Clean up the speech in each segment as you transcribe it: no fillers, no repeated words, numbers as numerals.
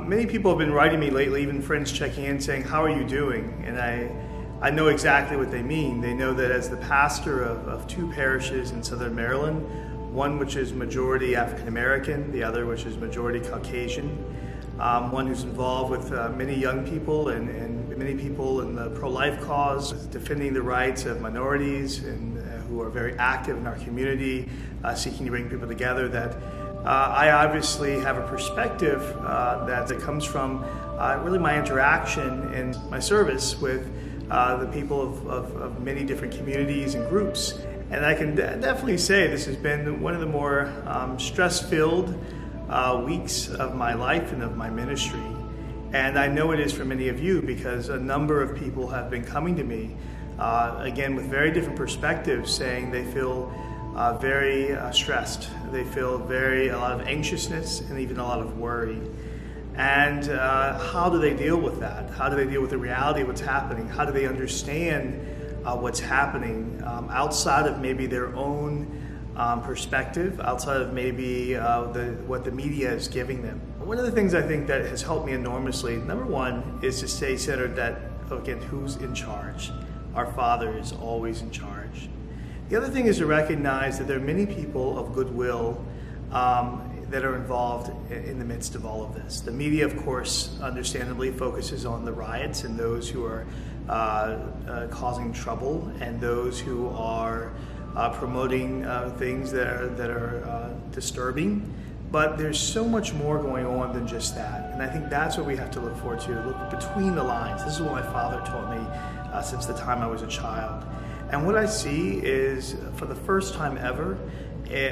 Many people have been writing me lately, even friends checking in saying, "How are you doing?" And I know exactly what they mean. They know that as the pastor of two parishes in Southern Maryland, one which is majority African American, the other which is majority Caucasian, one who's involved with many young people and many people in the pro-life cause, defending the rights of minorities and who are very active in our community, seeking to bring people together, that I obviously have a perspective that comes from really my interaction and my service with the people of many different communities and groups. And I can definitely say this has been one of the more stress-filled weeks of my life and of my ministry. And I know it is for many of you, because a number of people have been coming to me, again, with very different perspectives, saying they feel very stressed. They feel a lot of anxiousness and even a lot of worry. And how do they deal with that? How do they deal with the reality of what's happening? How do they understand what's happening outside of maybe their own perspective, outside of maybe what the media is giving them? One of the things I think that has helped me enormously, number one, is to stay centered that, again, who's in charge? Our Father is always in charge. The other thing is to recognize that there are many people of goodwill that are involved in the midst of all of this. The media, of course, understandably focuses on the riots and those who are causing trouble and those who are promoting things that are disturbing. But there's so much more going on than just that. And I think that's what we have to look forward to, look between the lines. This is what my father taught me since the time I was a child. And what I see is, for the first time ever,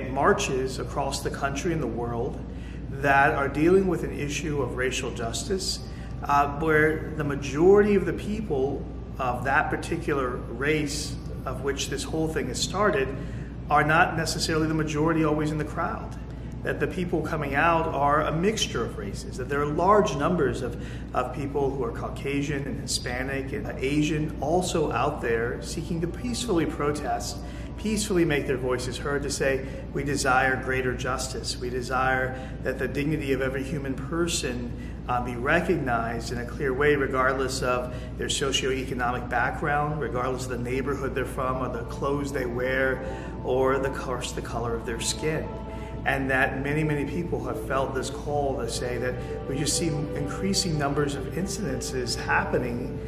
marches across the country and the world that are dealing with an issue of racial justice, where the majority of the people of that particular race of which this whole thing has started are not necessarily the majority always in the crowd. That the people coming out are a mixture of races, that there are large numbers of people who are Caucasian and Hispanic and Asian also out there seeking to peacefully protest, peacefully make their voices heard, to say, we desire greater justice. We desire that the dignity of every human person be recognized in a clear way, regardless of their socioeconomic background, regardless of the neighborhood they're from, or the clothes they wear, or the color of their skin. And that many, many people have felt this call to say that we just see increasing numbers of incidences happening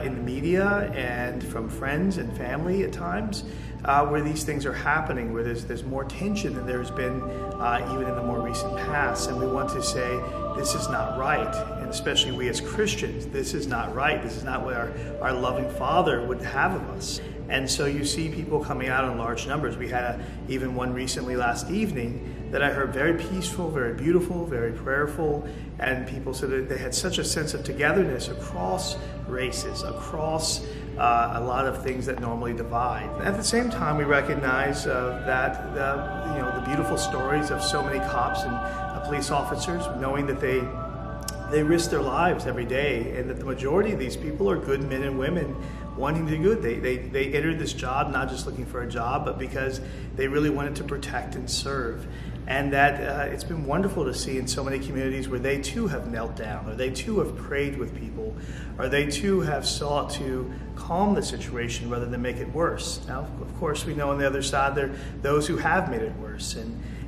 in the media and from friends and family at times, where these things are happening, where there's more tension than there's been even in the more recent past. And we want to say, this is not right. And especially we as Christians, this is not right. This is not what our loving Father would have of us. And so you see people coming out in large numbers. We had even one recently last evening that I heard very peaceful, very beautiful, very prayerful, and people said that they had such a sense of togetherness across races, across a lot of things that normally divide. At the same time, we recognize that the beautiful stories of so many cops and police officers, knowing that they risk their lives every day, and that the majority of these people are good men and women wanting to do good. They entered this job not just looking for a job, but because they really wanted to protect and serve. And that it's been wonderful to see in so many communities where they too have knelt down, or they too have prayed with people, or they too have sought to calm the situation rather than make it worse. Now, of course, we know on the other side there are those who have made it worse,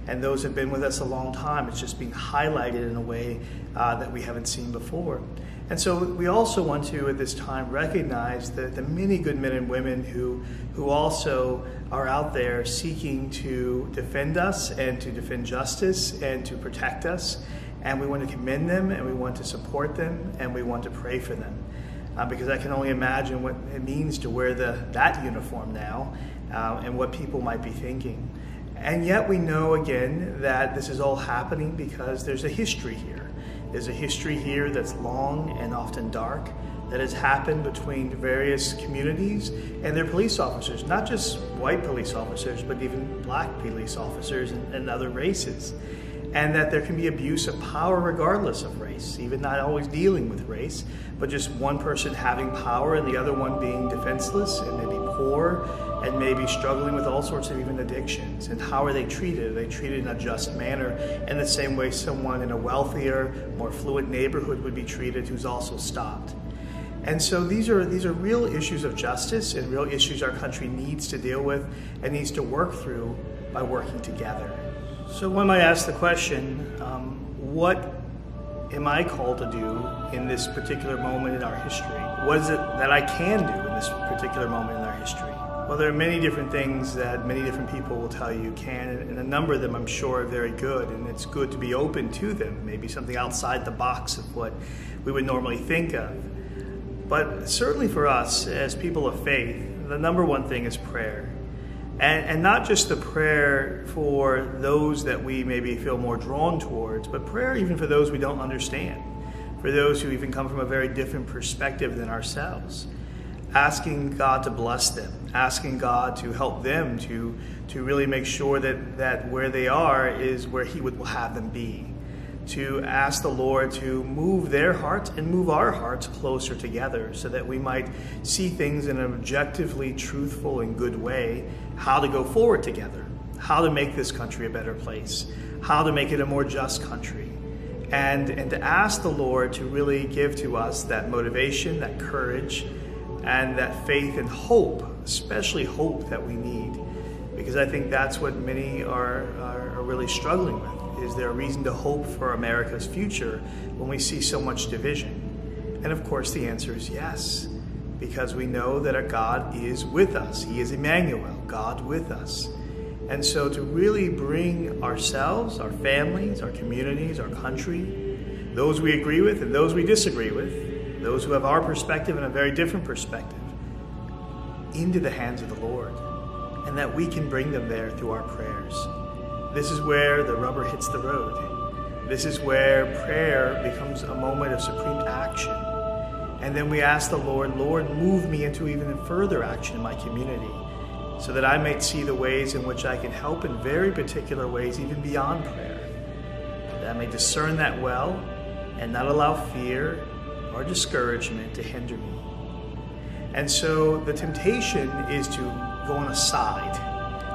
and those have been with us a long time. It's just being highlighted in a way that we haven't seen before. And so we also want to, at this time, recognize the many good men and women who also are out there seeking to defend us and to defend justice and to protect us. And we want to commend them, and we want to support them, and we want to pray for them. Because I can only imagine what it means to wear that uniform now, and what people might be thinking. And yet we know, again, that this is all happening because there's a history here. There's a history here that's long and often dark that has happened between various communities and their police officers, not just white police officers, but even black police officers and other races. And that there can be abuse of power regardless of race, even not always dealing with race, but just one person having power and the other one being defenseless and maybe poor and maybe struggling with all sorts of even addictions. And how are they treated? Are they treated in a just manner in the same way someone in a wealthier, more affluent neighborhood would be treated who's also stopped? And so these are real issues of justice and real issues our country needs to deal with and needs to work through by working together. So one might ask the question, what am I called to do in this particular moment in our history? What is it that I can do in this particular moment in our history? Well, there are many different things that many different people will tell you can, and a number of them I'm sure are very good, and it's good to be open to them, maybe something outside the box of what we would normally think of. But certainly for us as people of faith, the number one thing is prayer. And not just the prayer for those that we maybe feel more drawn towards, but prayer even for those we don't understand, for those who even come from a very different perspective than ourselves. Asking God to bless them, asking God to help them to really make sure that where they are is where He would have them be. To ask the Lord to move their hearts and move our hearts closer together so that we might see things in an objectively truthful and good way, how to go forward together, how to make this country a better place, how to make it a more just country, and to ask the Lord to really give to us that motivation, that courage, and that faith and hope, especially hope that we need, because I think that's what many are really struggling with. Is there a reason to hope for America's future when we see so much division? And of course the answer is yes, because we know that our God is with us. He is Emmanuel, God with us. And so to really bring ourselves, our families, our communities, our country, those we agree with and those we disagree with, those who have our perspective and a very different perspective, into the hands of the Lord, and that we can bring them there through our prayers. This is where the rubber hits the road. This is where prayer becomes a moment of supreme action. And then we ask the Lord, Lord, move me into even further action in my community so that I might see the ways in which I can help in very particular ways, even beyond prayer. That I may discern that well and not allow fear or discouragement to hinder me. And so the temptation is to go on a side,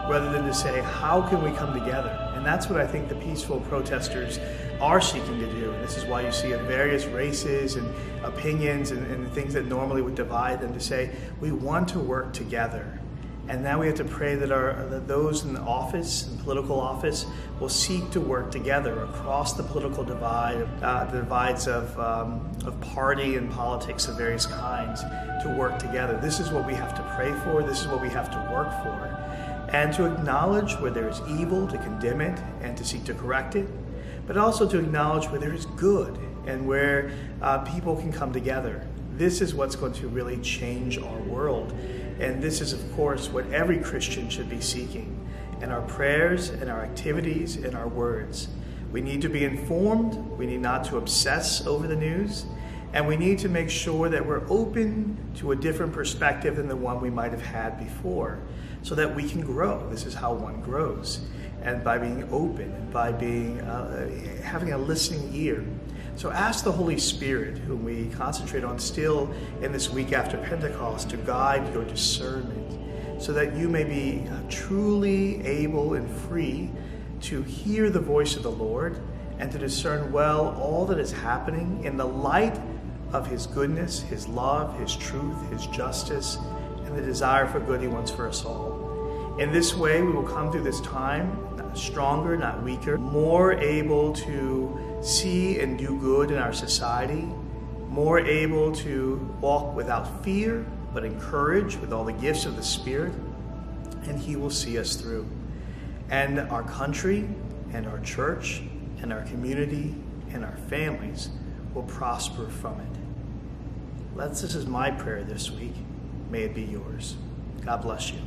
rather than to say, how can we come together? And that's what I think the peaceful protesters are seeking to do. And this is why you see in various races and opinions and things that normally would divide them, to say, we want to work together. And now we have to pray that those in the office, in political office, will seek to work together across the political divide, the divides of party and politics of various kinds, to work together. This is what we have to pray for. This is what we have to work for. And to acknowledge where there is evil, to condemn it and to seek to correct it, but also to acknowledge where there is good and where people can come together. This is what's going to really change our world. And this is, of course, what every Christian should be seeking in our prayers, in our activities, in our words. We need to be informed. We need not to obsess over the news. And we need to make sure that we're open to a different perspective than the one we might have had before, so that we can grow. This is how one grows, and by being open, and by being having a listening ear. So ask the Holy Spirit, whom we concentrate on still in this week after Pentecost, to guide your discernment, so that you may be truly able and free to hear the voice of the Lord and to discern well all that is happening in the light of His goodness, His love, His truth, His justice, and the desire for good He wants for us all. In this way, we will come through this time stronger, not weaker, more able to see and do good in our society, more able to walk without fear, but encouraged with all the gifts of the Spirit, and He will see us through. And our country and our church and our community and our families will prosper from it. This is my prayer this week. May it be yours. God bless you.